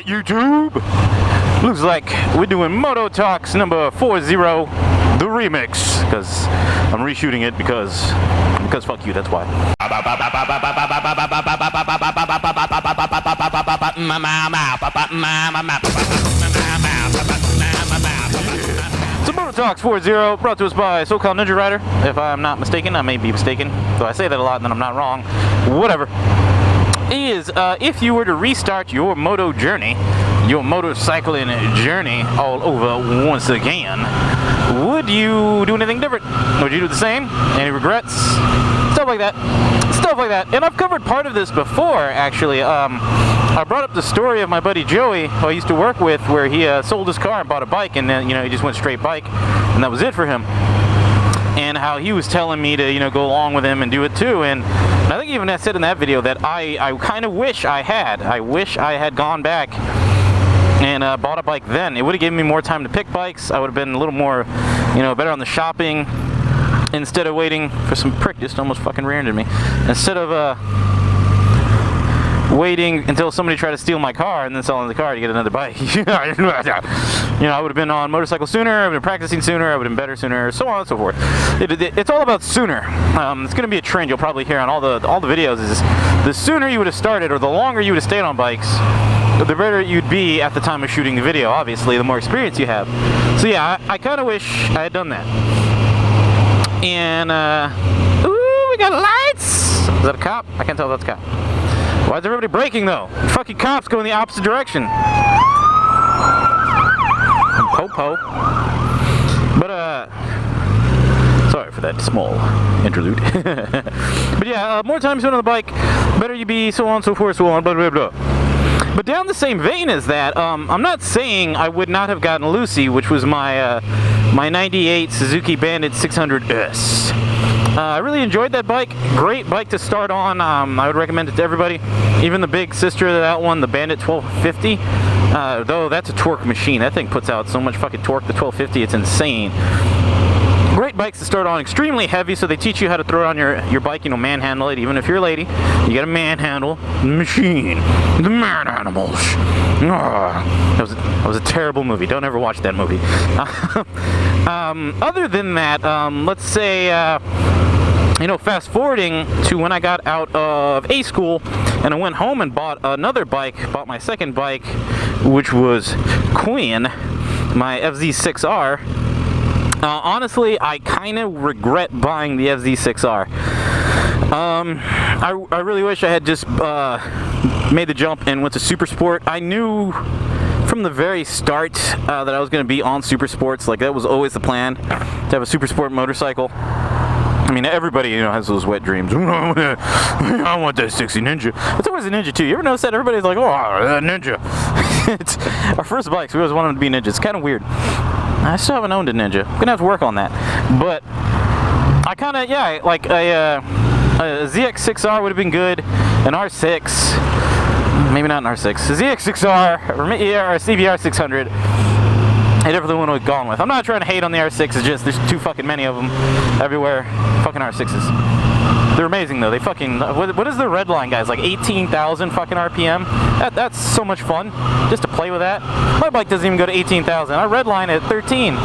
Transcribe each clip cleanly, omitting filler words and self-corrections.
Alright, YouTube! Looks like we're doing Mototalks number 40, the remix. Because I'm reshooting it because fuck you, that's why. So Mototalks 40, brought to us by So-Called Ninja Rider. If I'm not mistaken, I may be mistaken. Though I say that a lot and then I'm not wrong. Whatever. Is if you were to restart your moto journey, your motorcycling journey all over once again, would you do anything different? Would you do the same? Any regrets? Stuff like that. Stuff like that. And I've covered part of this before, actually. I brought up the story of my buddy Joey, who I used to work with, where he sold his car and bought a bike, and then, he just went straight bike, and that was it for him. And how he was telling me to, go along with him and do it too. And I think even I said in that video that I kind of wish I had. I wish I had gone back and bought a bike then. It would have given me more time to pick bikes. I would have been a little more, better on the shopping. Instead of waiting for some prick just almost fucking rear-ended me. Instead of waiting until somebody tried to steal my car and then selling the car to get another bike. I would have been on motorcycle sooner, I would have been practicing sooner, I would have been better sooner, so on and so forth. It's all about sooner. It's going to be a trend you'll probably hear on all the videos is the sooner you would have started or the longer you would have stayed on bikes, the better you'd be at the time of shooting the video, obviously, the more experience you have. So yeah, I kind of wish I had done that. And, ooh, we got lights! Is that a cop? I can't tell if that's a cop. Why is everybody braking though? Fucking cops go in the opposite direction. Po-po. But, sorry for that small interlude. But yeah, more time spent on the bike, better you be, so on and so forth, so on, blah, blah, blah. But down the same vein as that, I'm not saying I would not have gotten Lucy, which was my, my 98 Suzuki Bandit 600S. I really enjoyed that bike. Great bike to start on. I would recommend it to everybody. Even the big sister of that one, the Bandit 1250. Though that's a torque machine. That thing puts out so much fucking torque, the 1250, it's insane. Great bikes to start on. Extremely heavy, so they teach you how to throw it on your bike, manhandle it. Even if you're a lady, you gotta manhandle the machine. The man animals. That was a terrible movie. Don't ever watch that movie. Other than that, let's say, fast forwarding to when I got out of A school and I went home and bought another bike, bought my second bike, which was Queen, my FZ6R. Honestly, I kind of regret buying the FZ6R. I really wish I had just made the jump and went to Super Sport. I knew from the very start that I was going to be on Super Sports. Like, that was always the plan, to have a Super Sport motorcycle. I mean, everybody, has those wet dreams. I want that 60 Ninja. It's always a Ninja, too. You ever notice that? Everybody's like, oh, Ninja. It's our first bikes. We always wanted them to be Ninjas. It's kind of weird. I still haven't owned a Ninja. I'm going to have to work on that. But I kind of, yeah, like a ZX6R would have been good. An R6. Maybe not an R6. A ZX6R or a CBR 600. I definitely wouldn't have gone with. I'm not trying to hate on the R6, it's just there's too fucking many of them everywhere. Fucking R6s. They're amazing though. They fucking, what is the red line, guys? Like 18,000 fucking RPM? That's so much fun, just to play with that. My bike doesn't even go to 18,000. I red line at 13.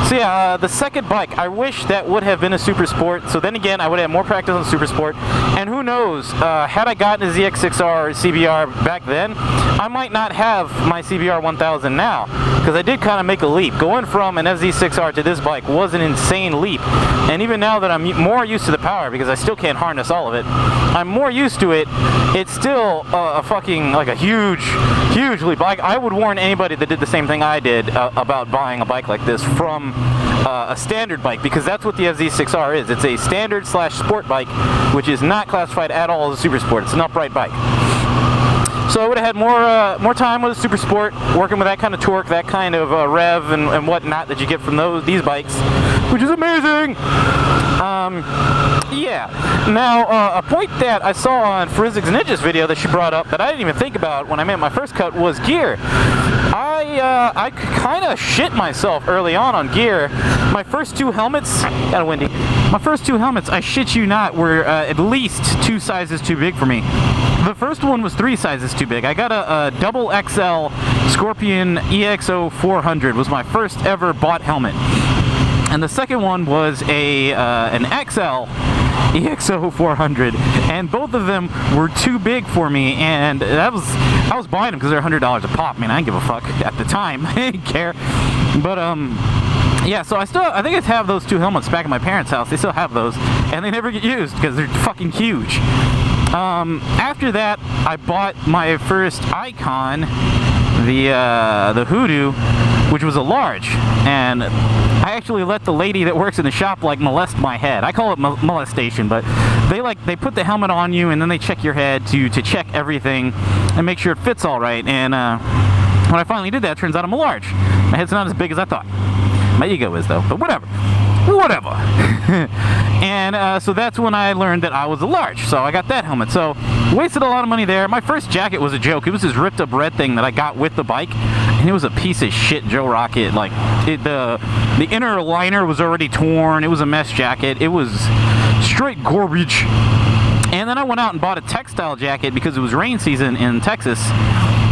So yeah, the second bike, I wish that would have been a Super Sport. So then again, I would have more practice on Super Sport. And who knows, had I gotten a ZX6R or CBR back then, I might not have my CBR 1000 now. Because I did kind of make a leap. Going from an FZ6R to this bike was an insane leap. And even now that I'm more used to the power, because I still can't harness all of it, I'm more used to it, it's still a fucking, like a huge leap. Like, I would warn anybody that did the same thing I did about buying a bike like this from a standard bike, because that's what the FZ6R is. It's a standard / sport bike, which is not classified at all as a super sport. It's an upright bike. So I would have had more time with a Super Sport, working with that kind of torque, that kind of rev and whatnot that you get from these bikes, which is amazing. Yeah. Now, a point that I saw on Forensics Ninja's video that she brought up that I didn't even think about when I made my first cut was gear. I kind of shit myself early on gear. My first two helmets, kind of windy. My first two helmets, I shit you not, were at least 2 sizes too big for me. The first one was 3 sizes too big. I got a double XL Scorpion EXO 400 was my first ever bought helmet. And the second one was an XL EXO 400, and both of them were too big for me, and I was buying them because they're $100 a pop. Man, I didn't give a fuck at the time. I didn't care. But yeah, so I think I have those 2 helmets back at my parents' house. They still have those, and they never get used because they're fucking huge. After that, I bought my first Icon, the Hoodoo, which was a large, and I actually let the lady that works in the shop like molest my head. I call it molestation, but they put the helmet on you and then they check your head to check everything and make sure it fits all right. And when I finally did that, it turns out I'm a large. My head's not as big as I thought. My ego is though, but whatever. And so that's when I learned that I was a large, so I got that helmet. So wasted a lot of money there. My first jacket was a joke. It was this ripped up red thing that I got with the bike, and it was a piece of shit Joe Rocket. Like the inner liner was already torn. It was a mesh jacket. It was straight garbage. And then I went out and bought a textile jacket because it was rain season in Texas.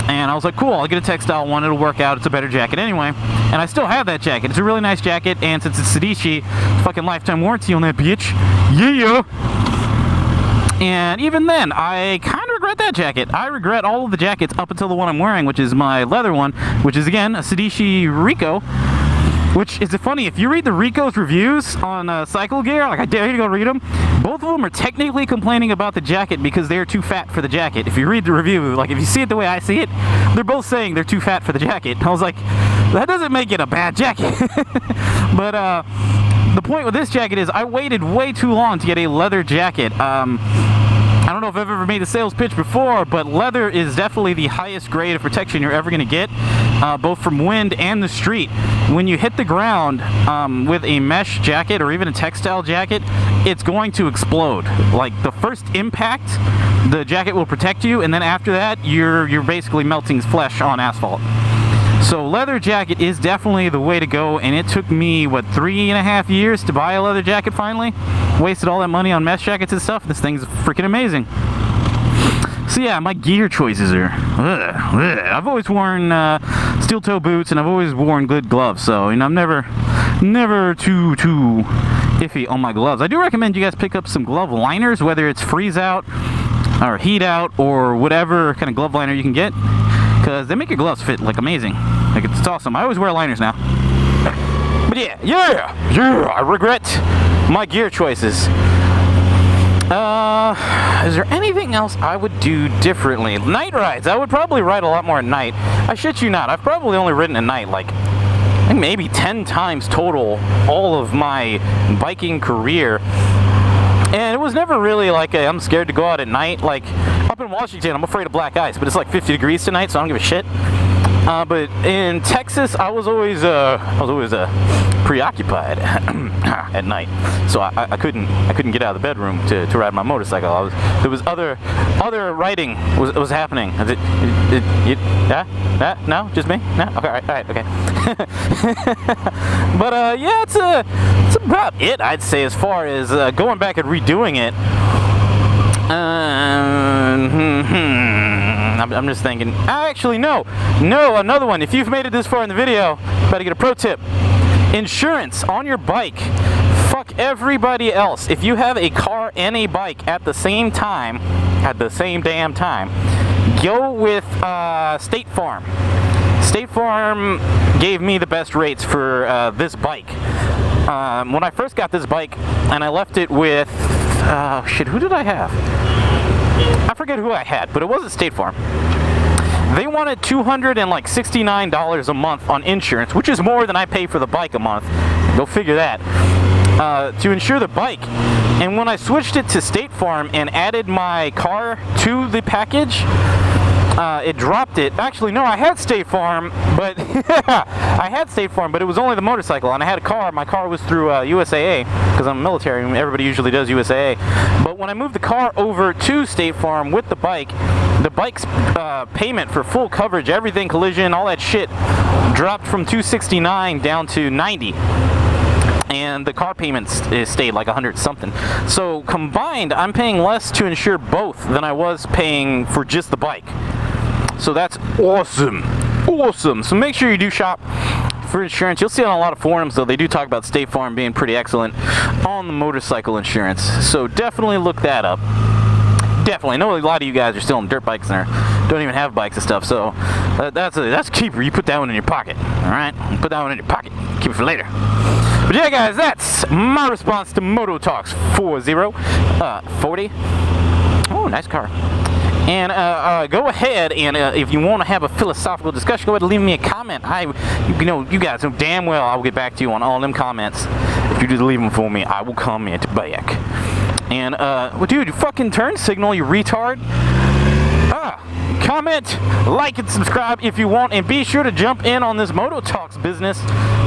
And I was like, cool, I'll get a textile one, it'll work out, it's a better jacket anyway. And I still have that jacket. It's a really nice jacket, and since it's Tsudishi, fucking lifetime warranty on that bitch. Yeah! And even then, I kind of regret that jacket. I regret all of the jackets up until the one I'm wearing, which is my leather one, which is again a Tsudishi Rico. Which is funny, if you read the Rico's reviews on Cycle Gear, like I dare you to go read them, both of them are technically complaining about the jacket because they're too fat for the jacket. If you read the review, like if you see it the way I see it, they're both saying they're too fat for the jacket. I was like, that doesn't make it a bad jacket. But the point with this jacket is I waited way too long to get a leather jacket. I don't know if I've ever made a sales pitch before, but leather is definitely the highest grade of protection you're ever going to get, both from wind and the street. When you hit the ground with a mesh jacket or even a textile jacket, it's going to explode. Like the first impact, the jacket will protect you, and then after that, you're basically melting flesh on asphalt. So leather jacket is definitely the way to go, and it took me, what, 3.5 years to buy a leather jacket finally? Wasted all that money on mesh jackets and stuff. This thing's freaking amazing. So yeah, my gear choices are... I've always worn steel toe boots, and I've always worn good gloves, so, you know, I'm never too iffy on my gloves. I do recommend you guys pick up some glove liners, whether it's freeze out, or heat out, or whatever kind of glove liner you can get. Because they make your gloves fit like amazing. Like it's awesome. I always wear liners now. But yeah, I regret my gear choices. Is there anything else I would do differently? Night rides. I would probably ride a lot more at night. I shit you not. I've probably only ridden at night like I think maybe 10 times total all of my biking career. And it was never really like I'm scared to go out at night. Like up in Washington, I'm afraid of black ice, but it's like 50 degrees tonight, so I don't give a shit. But in Texas, I was always preoccupied at night, so I couldn't get out of the bedroom to ride my motorcycle. There was other riding was happening. No, just me? No, okay, all right, okay. But yeah, it's about it, I'd say, as far as going back and redoing it. I'm just thinking. Actually, no, another one. If you've made it this far in the video, better get a pro tip. Insurance on your bike. Fuck everybody else. If you have a car and a bike at the same time, at the same damn time, go with State Farm. State Farm gave me the best rates for this bike. When I first got this bike, and I left it with, shit, who did I have? I forget who I had, but it wasn't State Farm. They wanted $269 a month on insurance, which is more than I pay for the bike a month. Go figure that. To insure the bike. And when I switched it to State Farm and added my car to the package, it dropped it. Actually, no, I had State Farm, but I had State Farm, but it was only the motorcycle, and I had a car. My car was through USAA, because I'm military, and everybody usually does USAA. But when I moved the car over to State Farm with the bike's payment for full coverage, everything, collision, all that shit, dropped from $269 down to $90. and the car payments stayed like 100 something. So combined, I'm paying less to insure both than I was paying for just the bike. So that's awesome. Awesome. So make sure you do shop for insurance. You'll see it on a lot of forums, though. They do talk about State Farm being pretty excellent on the motorcycle insurance. So definitely look that up. Definitely. I know a lot of you guys are still on dirt bikes and don't even have bikes and stuff. So that's a keeper. You put that one in your pocket. All right? You put that one in your pocket. Keep it for later. But yeah, guys, that's my response to Mototalks 40. Oh, nice car. And go ahead and if you want to have a philosophical discussion, go ahead and leave me a comment. You guys know damn well I will get back to you on all them comments. If you just leave them for me, I will comment back. And well, dude, fucking turn signal, you retard. Comment, like, and subscribe if you want, and be sure to jump in on this Mototalks business.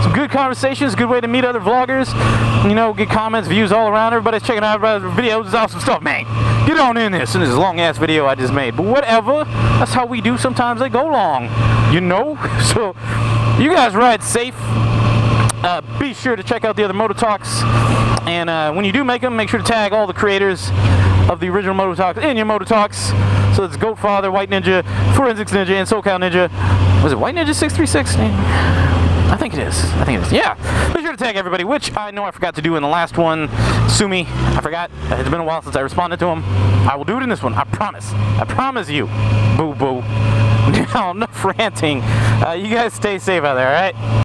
Some good conversations, good way to meet other vloggers. You know, get comments, views all around. Everybody's checking out everybody's videos. It's awesome stuff, man. Get on in this long ass video I just made. But whatever, that's how we do. Sometimes they go long, you know. So you guys ride safe. Be sure to check out the other Mototalks. And when you do make them, make sure to tag all the creators of the original Mototalks in your Mototalks. So it's Goatfather, White Ninja, Forensics Ninja, and SoCal Ninja. Was it White Ninja 636? I think it is. Yeah. Be sure to tag everybody, which I know I forgot to do in the last one. Sue me. I forgot. It's been a while since I responded to him. I will do it in this one. I promise. I promise you. Boo boo. Now, enough ranting. You guys stay safe out there, all right?